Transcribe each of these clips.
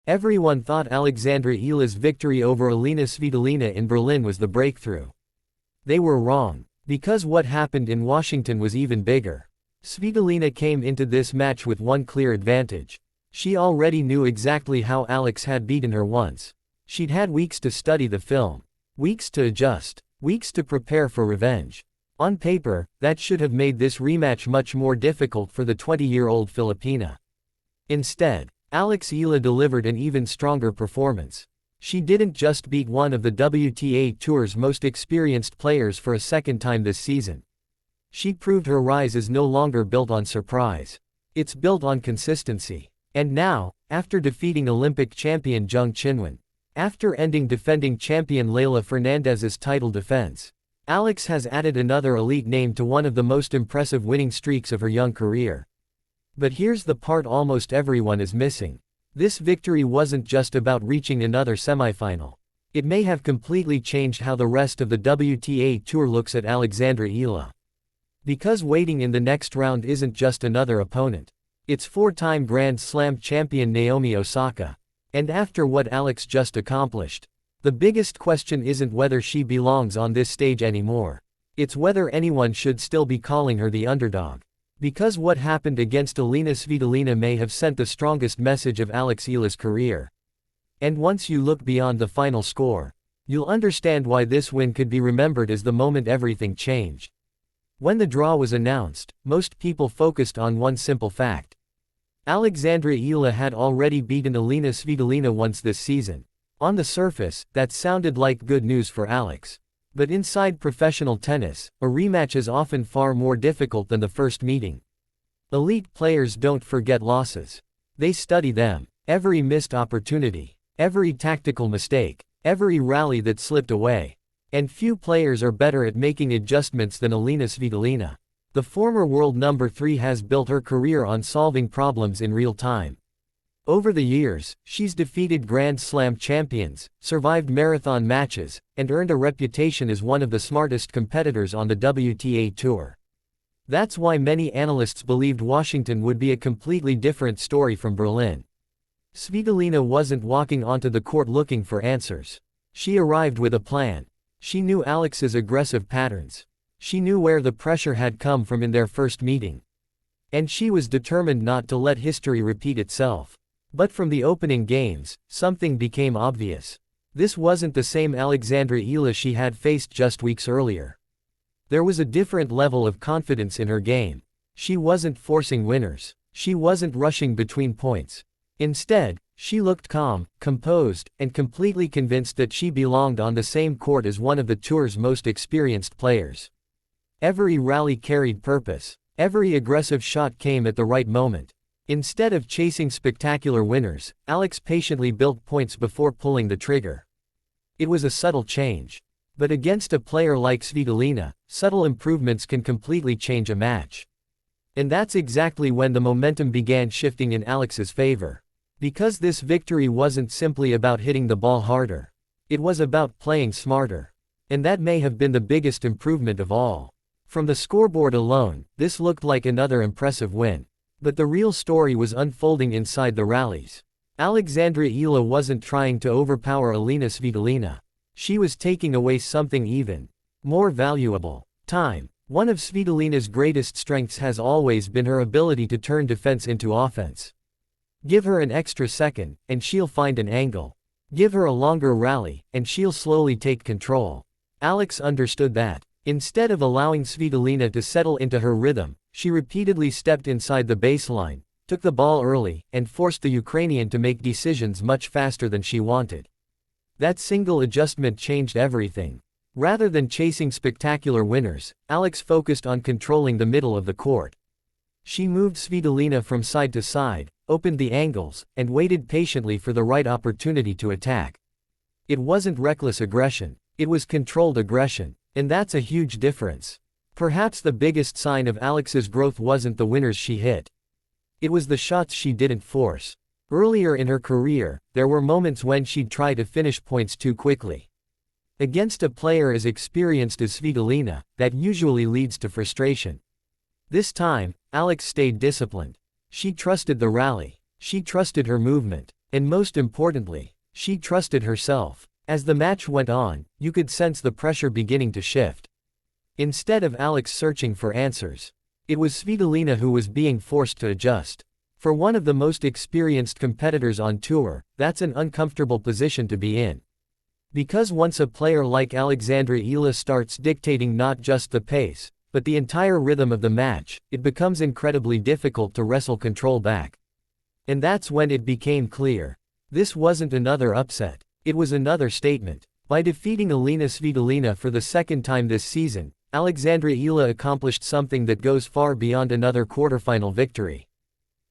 Everyone thought Alexandra Eala's victory over Elina Svitolina in Berlin was the breakthrough. They were wrong, because what happened in Washington was even bigger. Svitolina came into this match with one clear advantage. She already knew exactly how Alex had beaten her once. She'd had weeks to study the film, weeks to adjust, weeks to prepare for revenge. On paper, that should have made this rematch much more difficult for the 20-year-old Filipina. Instead, Alex Eala delivered an even stronger performance. She didn't just beat one of the WTA Tour's most experienced players for a second time this season. She proved her rise is no longer built on surprise. It's built on consistency. And now, after defeating Olympic champion Zheng Qinwen, after ending defending champion Leylah Fernandez's title defense, Alex has added another elite name to one of the most impressive winning streaks of her young career. But here's the part almost everyone is missing. This victory wasn't just about reaching another semifinal. It may have completely changed how the rest of the WTA Tour looks at Alexandra Eala. Because waiting in the next round isn't just another opponent. It's four-time Grand Slam champion Naomi Osaka. And after what Alex just accomplished, the biggest question isn't whether she belongs on this stage anymore. It's whether anyone should still be calling her the underdog. Because what happened against Elina Svitolina may have sent the strongest message of Alex Eala's career. And once you look beyond the final score, you'll understand why this win could be remembered as the moment everything changed. When the draw was announced, most people focused on one simple fact. Alexandra Eala had already beaten Elina Svitolina once this season. On the surface, that sounded like good news for Alex. But inside professional tennis, a rematch is often far more difficult than the first meeting. Elite players don't forget losses. They study them. Every missed opportunity, every tactical mistake, every rally that slipped away. And few players are better at making adjustments than Elina Svitolina. The former world number 3 has built her career on solving problems in real time. Over the years, she's defeated Grand Slam champions, survived marathon matches, and earned a reputation as one of the smartest competitors on the WTA Tour. That's why many analysts believed Washington would be a completely different story from Berlin. Svitolina wasn't walking onto the court looking for answers. She arrived with a plan. She knew Alex's aggressive patterns. She knew where the pressure had come from in their first meeting. And she was determined not to let history repeat itself. But from the opening games, something became obvious. This wasn't the same Alexandra Eala she had faced just weeks earlier. There was a different level of confidence in her game. She wasn't forcing winners. She wasn't rushing between points. Instead, she looked calm, composed, and completely convinced that she belonged on the same court as one of the tour's most experienced players. Every rally carried purpose. Every aggressive shot came at the right moment. Instead of chasing spectacular winners, Alex patiently built points before pulling the trigger. It was a subtle change. But against a player like Svitolina, subtle improvements can completely change a match. And that's exactly when the momentum began shifting in Alex's favor. Because this victory wasn't simply about hitting the ball harder. It was about playing smarter. And that may have been the biggest improvement of all. From the scoreboard alone, this looked like another impressive win. But the real story was unfolding inside the rallies. Alexandra Eala wasn't trying to overpower Elina Svitolina. She was taking away something even more valuable: time. One of Svitolina's greatest strengths has always been her ability to turn defense into offense. Give her an extra second, and she'll find an angle. Give her a longer rally, and she'll slowly take control. Alex understood that. Instead of allowing Svitolina to settle into her rhythm, she repeatedly stepped inside the baseline, took the ball early, and forced the Ukrainian to make decisions much faster than she wanted. That single adjustment changed everything. Rather than chasing spectacular winners, Alex focused on controlling the middle of the court. She moved Svitolina from side to side, opened the angles, and waited patiently for the right opportunity to attack. It wasn't reckless aggression, it was controlled aggression, and that's a huge difference. Perhaps the biggest sign of Alex's growth wasn't the winners she hit. It was the shots she didn't force. Earlier in her career, there were moments when she'd try to finish points too quickly. Against a player as experienced as Svitolina, that usually leads to frustration. This time, Alex stayed disciplined. She trusted the rally. She trusted her movement. And most importantly, she trusted herself. As the match went on, you could sense the pressure beginning to shift. Instead of Alex searching for answers, it was Svitolina who was being forced to adjust. For one of the most experienced competitors on tour, that's an uncomfortable position to be in. Because once a player like Alexandra Eala starts dictating not just the pace, but the entire rhythm of the match, it becomes incredibly difficult to wrestle control back. And that's when it became clear. This wasn't another upset, it was another statement. By defeating Elina Svitolina for the second time this season, Alexandra Eala accomplished something that goes far beyond another quarterfinal victory.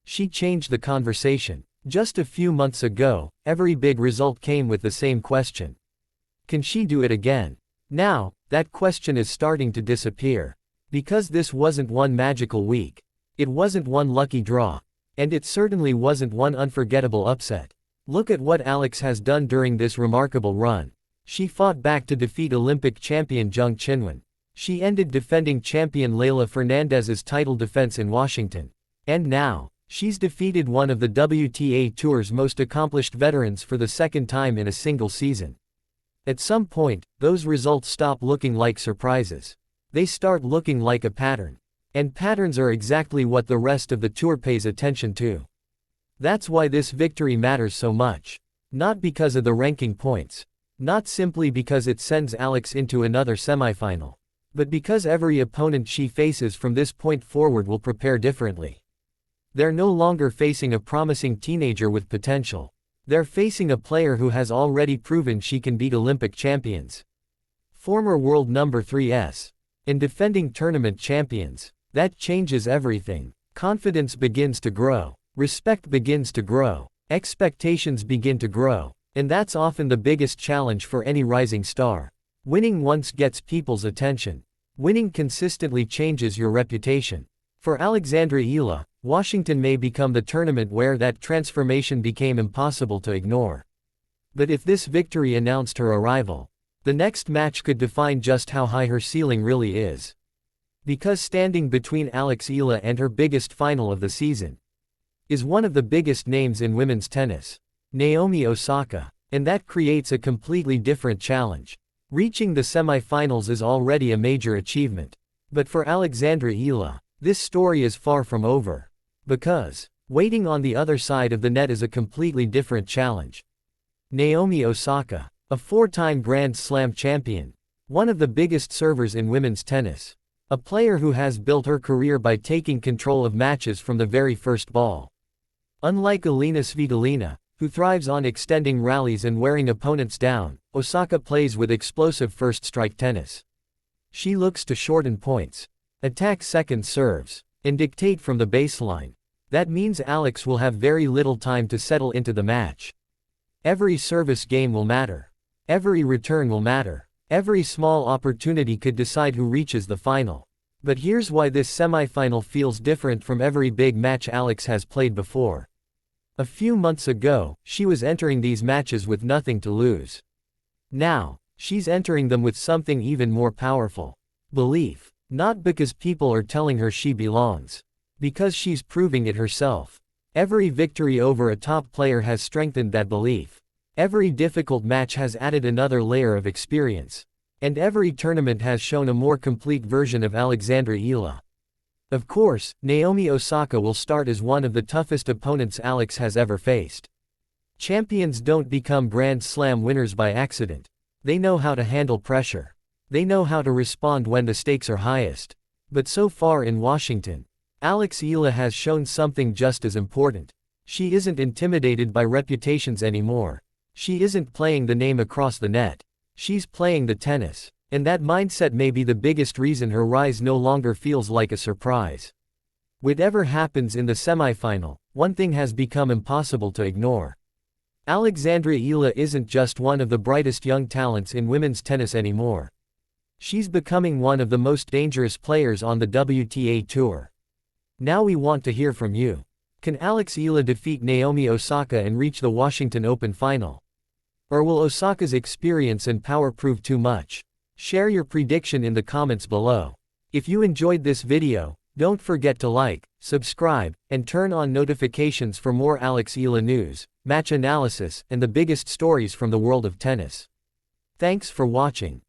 She changed the conversation. Just a few months ago, every big result came with the same question. Can she do it again? Now, that question is starting to disappear. Because this wasn't one magical week. It wasn't one lucky draw. And it certainly wasn't one unforgettable upset. Look at what Alex has done during this remarkable run. She fought back to defeat Olympic champion Zheng Qinwen. She ended defending champion Leylah Fernandez's title defense in Washington. And now, she's defeated one of the WTA Tour's most accomplished veterans for the second time in a single season. At some point, those results stop looking like surprises. They start looking like a pattern. And patterns are exactly what the rest of the tour pays attention to. That's why this victory matters so much. Not because of the ranking points. Not simply because it sends Alex into another semifinal. But because every opponent she faces from this point forward will prepare differently. They're no longer facing a promising teenager with potential. They're facing a player who has already proven she can beat Olympic champions. Former world number 3s. And defending tournament champions. That changes everything. Confidence begins to grow. Respect begins to grow. Expectations begin to grow. And that's often the biggest challenge for any rising star. Winning once gets people's attention. Winning consistently changes your reputation. For Alexandra Eala, Washington may become the tournament where that transformation became impossible to ignore. But if this victory announced her arrival, the next match could define just how high her ceiling really is. Because standing between Alex Eala and her biggest final of the season is one of the biggest names in women's tennis, Naomi Osaka. And that creates a completely different challenge. Reaching the semifinals is already a major achievement. But for Alexandra Eala, this story is far from over. Because waiting on the other side of the net is a completely different challenge. Naomi Osaka, a four-time Grand Slam champion, one of the biggest servers in women's tennis, a player who has built her career by taking control of matches from the very first ball. Unlike Elina Svitolina, who thrives on extending rallies and wearing opponents down, Osaka plays with explosive first-strike tennis. She looks to shorten points, attack second serves, and dictate from the baseline. That means Alex will have very little time to settle into the match. Every service game will matter. Every return will matter. Every small opportunity could decide who reaches the final. But here's why this semifinal feels different from every big match Alex has played before. A few months ago, she was entering these matches with nothing to lose. Now, she's entering them with something even more powerful. Belief. Not because people are telling her she belongs. Because she's proving it herself. Every victory over a top player has strengthened that belief. Every difficult match has added another layer of experience. And every tournament has shown a more complete version of Alexandra Eala. Of course, Naomi Osaka will start as one of the toughest opponents Alex has ever faced. Champions don't become Grand Slam winners by accident. They know how to handle pressure. They know how to respond when the stakes are highest. But so far in Washington, Alex Eala has shown something just as important. She isn't intimidated by reputations anymore. She isn't playing the name across the net. She's playing the tennis. And that mindset may be the biggest reason her rise no longer feels like a surprise. Whatever happens in the semifinal, one thing has become impossible to ignore. Alexandra Eala isn't just one of the brightest young talents in women's tennis anymore. She's becoming one of the most dangerous players on the WTA Tour. Now we want to hear from you. Can Alex Eala defeat Naomi Osaka and reach the Washington Open final? Or will Osaka's experience and power prove too much? Share your prediction in the comments below. If you enjoyed this video, don't forget to like, subscribe, and turn on notifications for more Alex Eala news. match analysis, and the biggest stories from the world of tennis. Thanks for watching.